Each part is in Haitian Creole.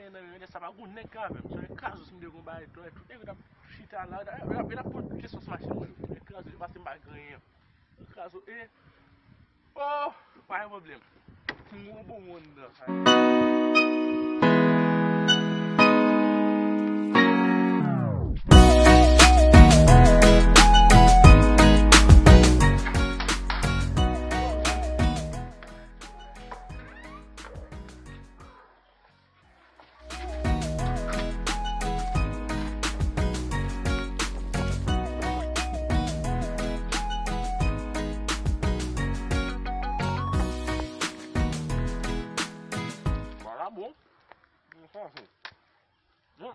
ganhando, ele estava agonizando, velho. Só é caso se me deu um baile, então é tudo que tá chita lá, ele pode ter suas máquinas, é caso ele vai ser baganha. É caso e oh, qual é o problema? Um bom mundo. Bom, não só assim. Não,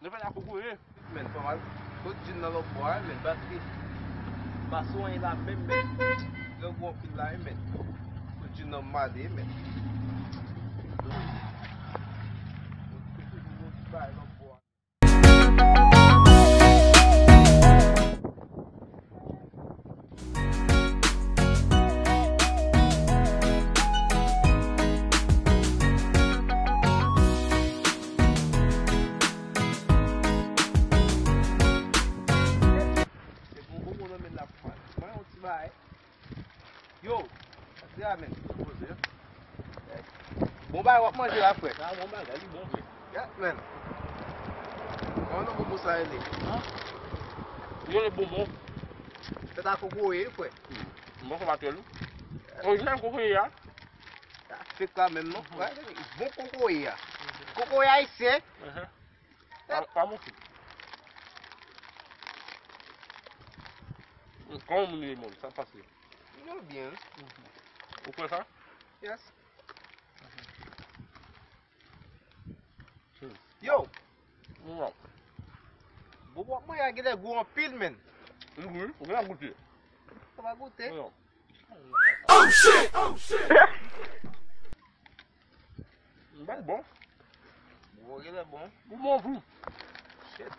não vai dar para correr. Men, famal, tout din nan lo boy, men, batri, bason yon la men, le gwo pil la men, tout din nan made, men. Yo, ati a men, bon bay wap manje la fwe. Ah, bon bagage, bon vrai. Ya, men. An nou pou sa ele. Il est bon. Se ta koko e fwe. Bon comme matel. Original coco ya. Fek la men non. Bon koko e ya. Koko e haisyen. Pas mon fils. Comme le monde, ça passe. Yo bien. Pourquoi ça? Yes. Yo, Non. bo wap mwen ya gede gwo an pil men. Oui, on va goûter. Sa va goute. Non. Oh shit! Oh shit! Bon. Bo gede bon. Bon, vous. Shit.